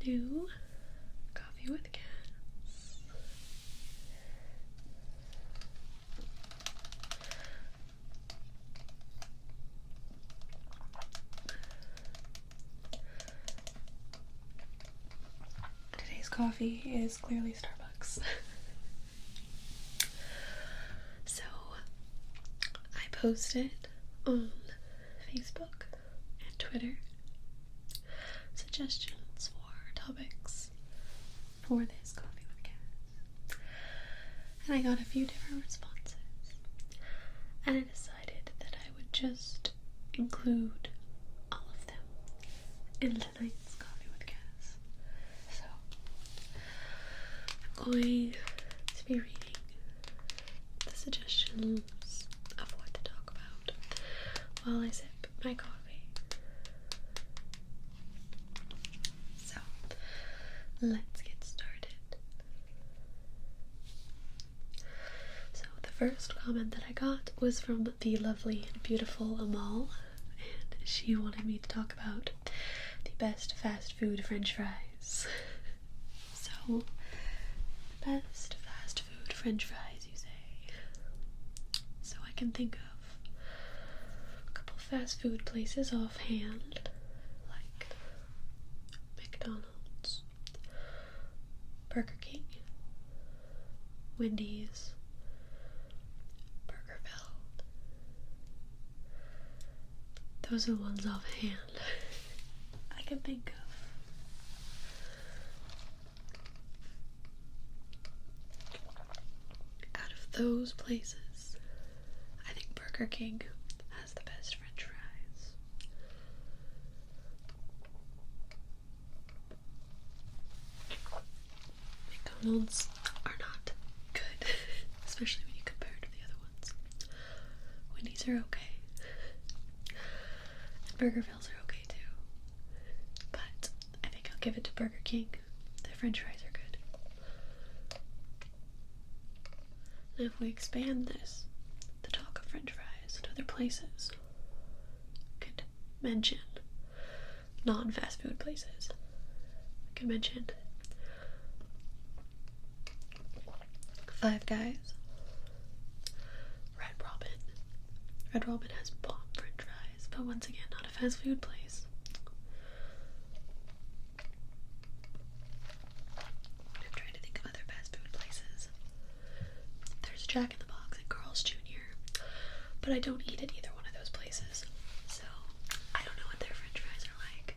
new coffee with gas. Today's coffee is clearly Starbucks. So, I posted on Facebook and Twitter suggestions for topics for this coffee with gas, and I got a few different responses, and I decided that I would just include all of them in tonight's coffee with gas. So I'm going to be reading the suggestions of what to talk about while I sip my coffee. So, let's get started. So, the first comment that I got was from the lovely and beautiful Amal, and she wanted me to talk about the best fast food french fries. So, best fast food french fries, you say? So, I can think of a couple fast food places offhand, like McDonald's, Burger King, Wendy's, Burgerville. Those are the ones offhand I can think of. Out of those places, I think Burger King has the best french fries. McDonald's are not good, especially when you compare it to the other ones. Wendy's are okay. And Burgervilles are okay too. But I think I'll give it to Burger King. Their french fries are good. And if we expand this, the talk of french fries to other places, I could mention non-fast food places. I could mention Five Guys, Red Robin. Red Robin has bomb french fries, but once again, not a fast food place. I'm trying to think of other fast food places. There's Jack in the Box and Carl's Jr., but I don't eat at either one of those places, so I don't know what their french fries are like.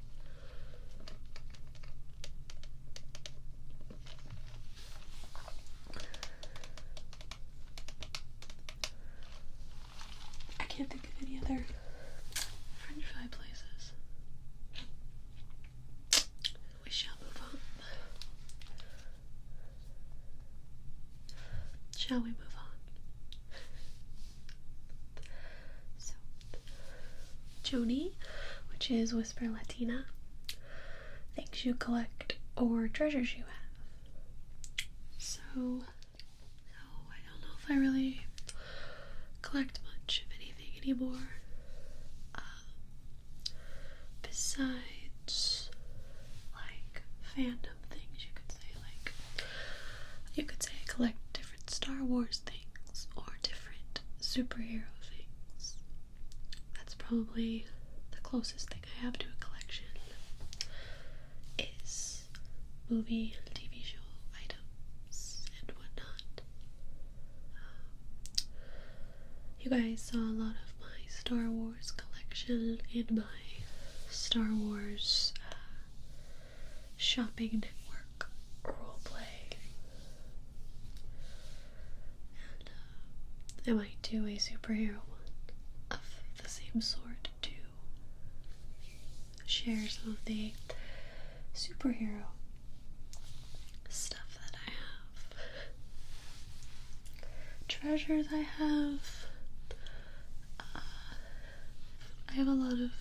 I can't think of any other french fry places. We shall move on. Shall we move on? So, Joni, which is Whisper Latina, things you collect or treasures you have. So I don't know if I really collect much of anything anymore. Besides, like, fandom things, you could say. Like, you could say I collect different Star Wars things or different superhero things. That's probably the closest thing I have to a collection, is movie and TV show items and whatnot. You guys saw a lot of my Star Wars collection in my Star Wars shopping network roleplay. And I might do a superhero one of the same sort to share some of the superhero stuff that I have. Treasures I have. I have a lot of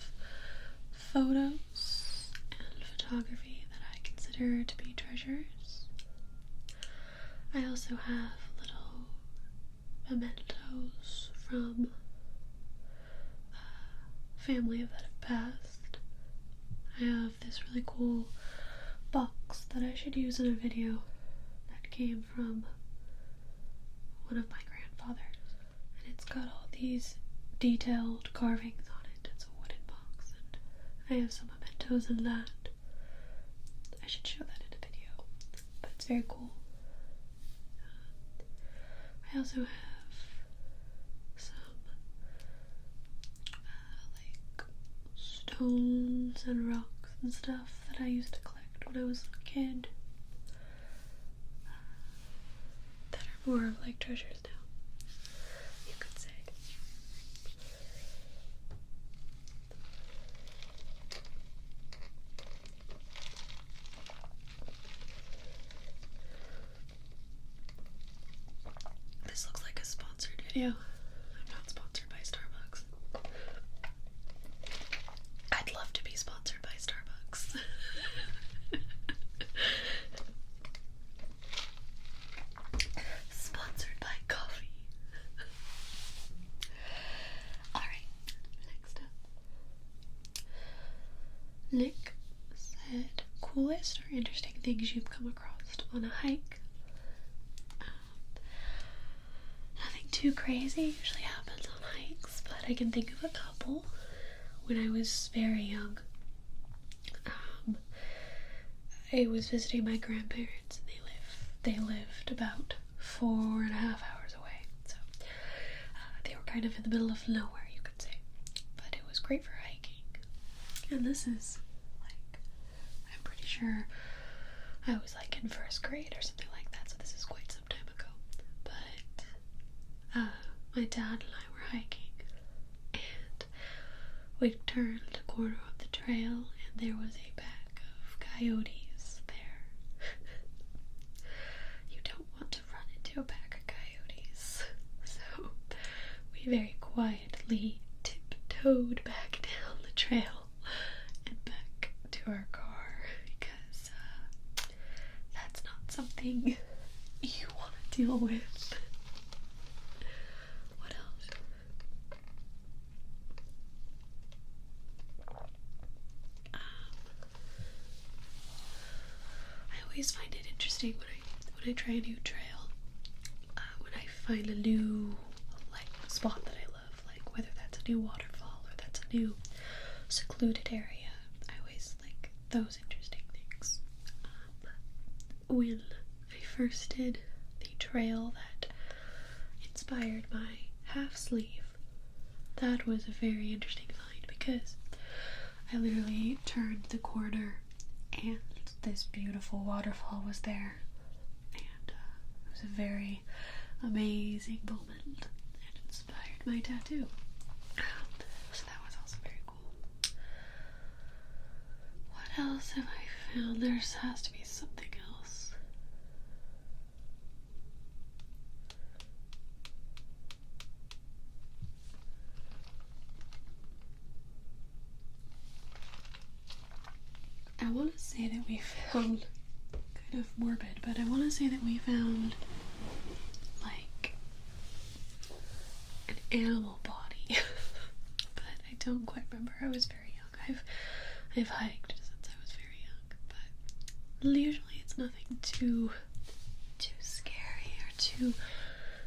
photos and photography that I consider to be treasures. I also have little mementos from family that have passed. I have this really cool box box that I should use in a video that came from one of my grandfathers. And it's got all these detailed carvings on it. It's a wooden box, and I have some mementos in that. I should show that in a video, but it's very cool. I also have some like stones and rocks and stuff that I used to collect when I was a kid that are more of like treasures now, you could say. This looks like a sponsored video. I'm not sponsored by Starbucks. I'd love to be sponsored by Starbucks. Sponsored by coffee. Alright, next up. Nick said, coolest or interesting things you've come across on a hike? Nothing too crazy usually happens on hikes, but I can think of a couple. When I was very young, I was visiting my grandparents, and they lived about 4.5 hours away, so they were kind of in the middle of nowhere, you could say, but it was great for hiking. And this is like, I'm pretty sure I was like in 1st grade or something like that, so this is quite some time ago. But my dad and I were hiking, and we turned the corner of the trail, and there was a pack of coyotes there. You don't want to run into a pack of coyotes. So we very quietly tiptoed back down the trail and back to our car, because that's not something you want to deal with. What else? I always find it interesting when I try a new trail. When I find a new like spot that I love, like whether that's a new waterfall or that's a new secluded area. I always like those interesting things. When I first did the trail that inspired my half sleeve, that was a very interesting find, because I literally turned the corner and this beautiful waterfall was there, and it was a very amazing moment and inspired my tattoo. So that was also very cool. What else have I found? There has to be something else. I want to say that we found, kind of morbid, but I want to say that we found like an animal body. But I don't quite remember. I was very young. I've hiked since I was very young, but usually it's nothing too scary or too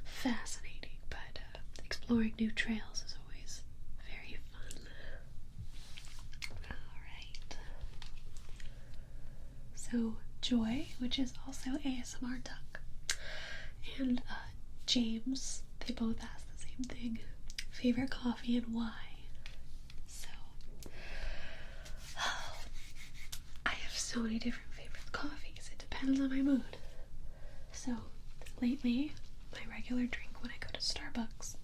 fascinating, but exploring new trails is always very fun. Alright. So Joy, which is also ASMR Duck, and James, they both asked the same thing. Favorite coffee and why? So, I have so many different favorite coffees. It depends on my mood. So, lately, my regular drink when I go to Starbucks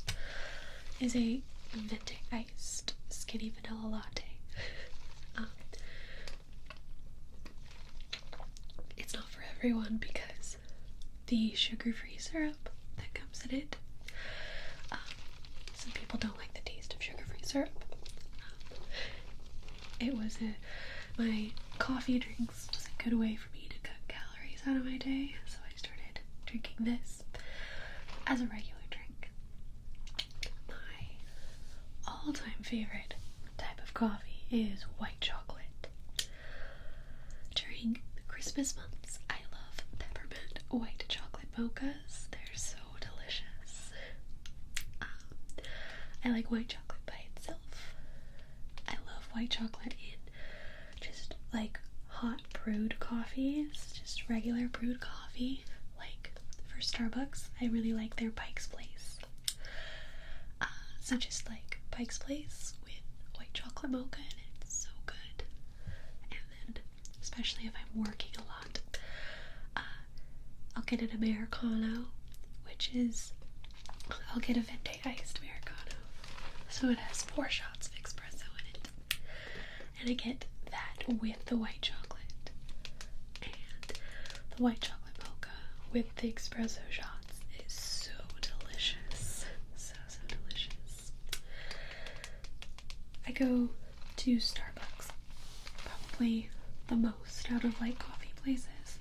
is a venti iced skinny vanilla latte. It's not for everyone because the sugar-free syrup that comes in it, some people don't like the taste of sugar-free syrup. It was my coffee drinks was a good way for me to cut calories out of my day, so I started drinking this as a regular drink. My all-time favorite type of coffee is white chocolate. During the Christmas months, I love peppermint white chocolate mochas. They're so delicious. I like white chocolate by itself. I love white chocolate in just like hot brewed coffees, just regular brewed coffee. Like for Starbucks, I really like their Pike's Place. So just like Pike's Place with white chocolate mocha in it, it's so good. And then, especially if I'm working a lot, I'll get an Americano, which is, I'll get a venti iced Americano. So it has 4 shots of espresso in it. And I get that with the white chocolate. And the white chocolate mocha with the espresso shots is so delicious. So delicious. I go to Starbucks probably the most out of like coffee places.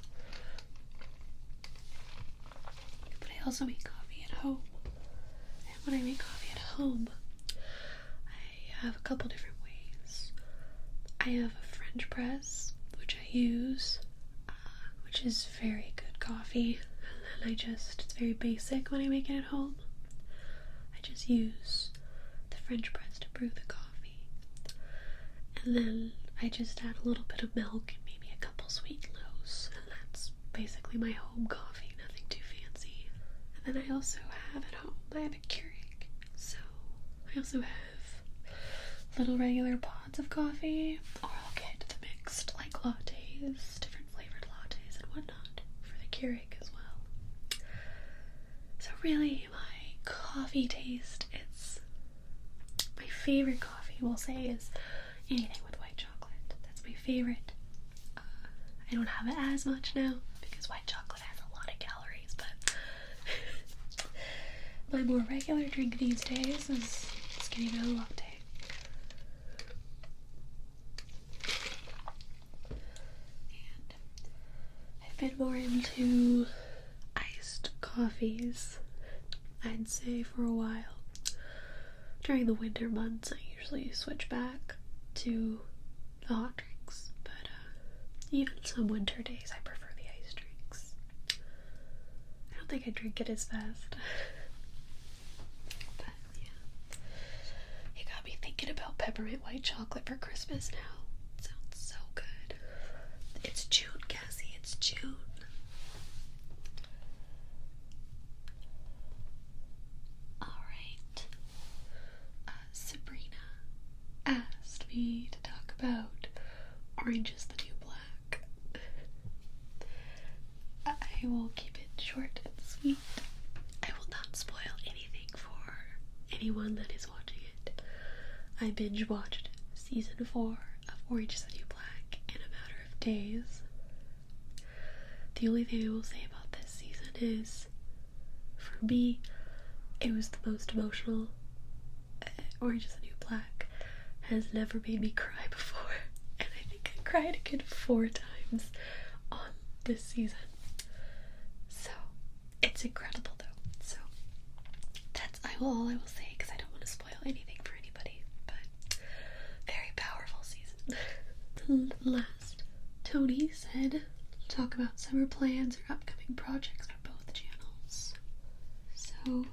But I also make coffee at home. And when I make coffee at home, I have a couple different ways. I have a French press, which I use, which is very good coffee. And then it's very basic when I make it at home. I just use the French press to brew the coffee. And then I just add a little bit of milk and maybe a couple sweet loaves. And that's basically my home coffee, nothing too fancy. And then I also have at home, I have a Keurig. So I also have little regular pods of coffee, or I'll get the mixed like lattes, different flavored lattes and whatnot for the Keurig as well. So really my coffee taste, it's my favorite coffee, we'll say, is anything with white chocolate. That's my favorite. I don't have it as much now because white chocolate has a lot of calories, but my more regular drink these days is skinny vanilla latte. Been more into iced coffees, I'd say, for a while. During the winter months, I usually switch back to the hot drinks, but even some winter days, I prefer the iced drinks. I don't think I drink it as fast. But yeah, you got me thinking about peppermint white chocolate for Christmas now. It sounds so good. It's June, Cassie. It's June. Alright. Sabrina asked me to talk about Orange is the New Black. I will keep it short and sweet. I will not spoil anything for anyone that is watching it. I binge watched season 4 of Orange is the New Black in a matter of days. The only thing I will say about this season is, for me, it was the most emotional. Orange is the New Black has never made me cry before, and I think I cried a good 4 times on this season. So, it's incredible though. So, that's all I will say, because I don't want to spoil anything for anybody, but very powerful season. Last, Tony said, talk about summer plans or upcoming projects for both channels. So,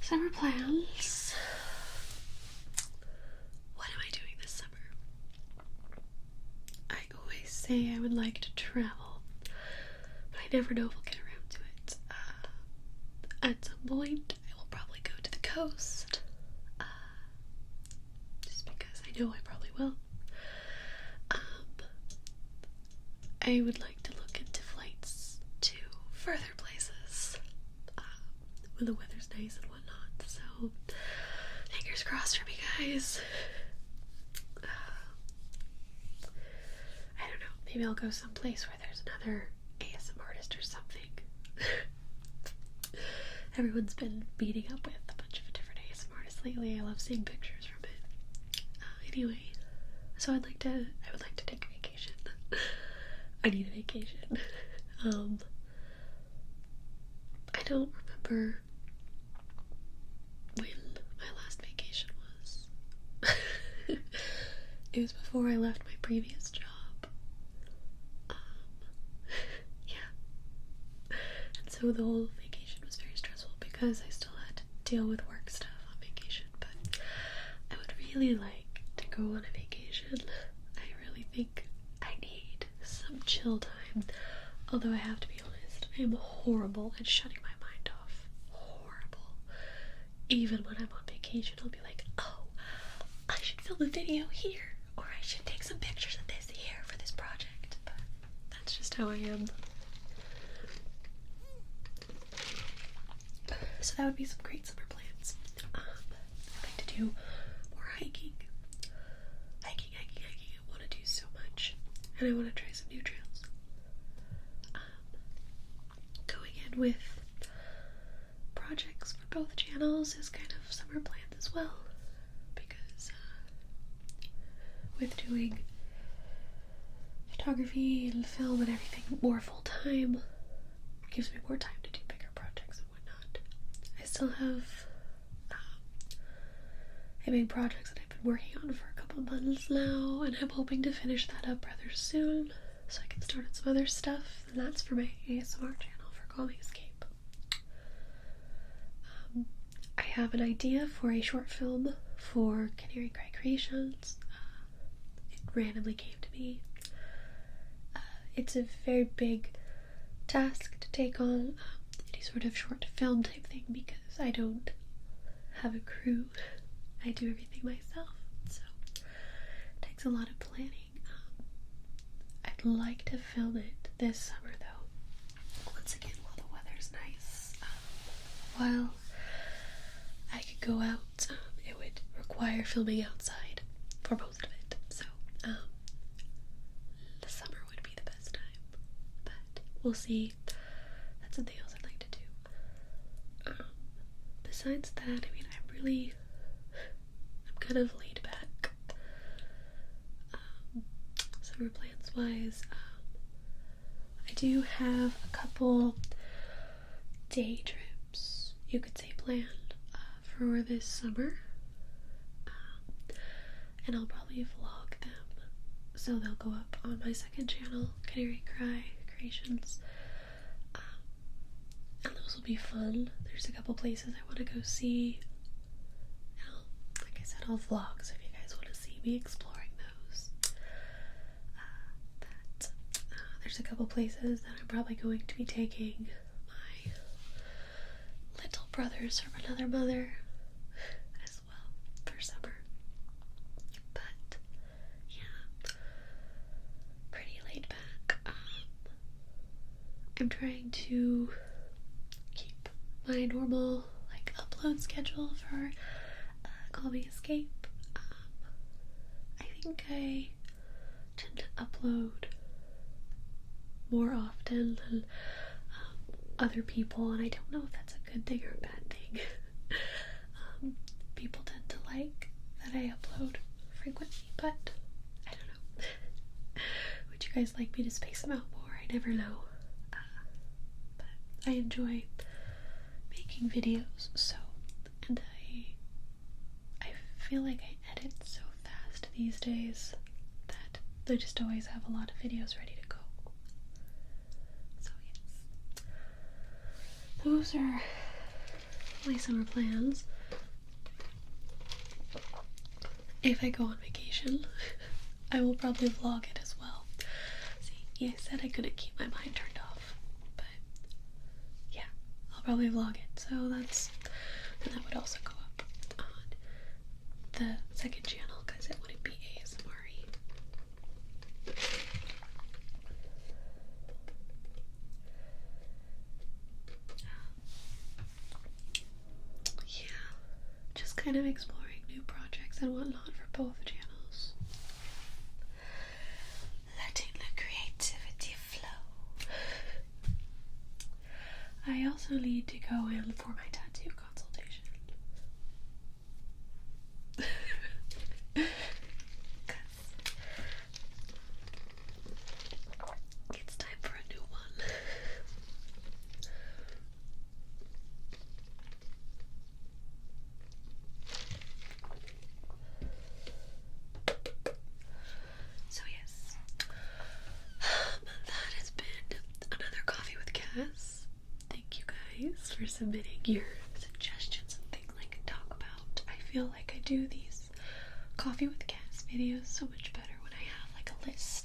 summer plans. What am I doing this summer? I always say I would like to travel, but I never know if I'll get around to it. At some point, I will probably go to the coast, just because I know I probably will. I would like to look into flights to further places when the weather's nice and whatnot, so fingers crossed for me, guys. I don't know, maybe I'll go someplace where there's another ASM artist or something. Everyone's been meeting up with a bunch of different ASM artists lately. I love seeing pictures from it. Anyway, so I would like to take a vacation. I need a vacation. I don't remember when my last vacation was. It was before I left my previous job. so the whole vacation was very stressful because I still had to deal with work stuff on vacation, but I would really like to go on a vacation. I really think I need some chill time, although I have to be honest, I am horrible at shutting my mind off. Horrible. Even when I'm on vacation, I'll be like, oh, I should film a video here, or I should take some pictures of this here for this project, but that's just how I am. So that would be some great summer plans. I'd like to do more hiking. Hiking. I want to do so much. And I want to try some new trails. Going in with projects for both channels is kind of summer plans as well. Because with doing photography and film and everything more full time, it gives me more time to do bigger projects and whatnot. I still have a big project that I've been working on for a couple months now, and I'm hoping to finish that up rather soon so I can start on some other stuff, and that's for my ASMR channel for CalmingEscape. I have an idea for a short film for Canary Cry Creations. It randomly came to me. It's a very big task to take on, any sort of short film type thing, because I don't have a crew. I do everything myself, so it takes a lot of planning. I'd like to film it this summer though, once again while the weather's nice. While I could go out, it would require filming outside for most of it, so the summer would be the best time, but we'll see. That's something else I'd like to do. Besides that, I mean, I'm kind of laid back. Summer plans wise, I do have a couple day trips, you could say, planned for this summer, and I'll probably vlog them, so they'll go up on my second channel, Canary Cry Creations, and those will be fun. There's a couple places I want to go see. Like I said, I'll vlog, so if you guys want to see me exploring those. There's a couple places that I'm probably going to be taking my little brothers from another mother as well for summer. But yeah, pretty laid back. I'm trying to keep my normal upload schedule for CalmingEscape. I think I tend to upload more often than other people, and I don't know if that's a good thing or a bad thing. People tend to like that I upload frequently, but I don't know. Would you guys like me to space them out more? I never know. But I enjoy making videos, so, and I feel like I edit so fast these days that I just always have a lot of videos ready to go. So yes, those are my summer plans. If I go on vacation, I will probably vlog it as well. See, I said I couldn't keep my mind turned off, but yeah, I'll probably vlog it. So and that would also go up on the second channel because it wouldn't be ASMR-y. Yeah, just kind of exploring new projects and whatnot for both channels. Letting the creativity flow. I also need to go in for my tattoo consultation. It's time for a new one. So yes, that has been another Coffee with Cass. Thank for submitting your suggestions and things I can talk about. I feel like I do these coffee with cats videos so much better when I have like a list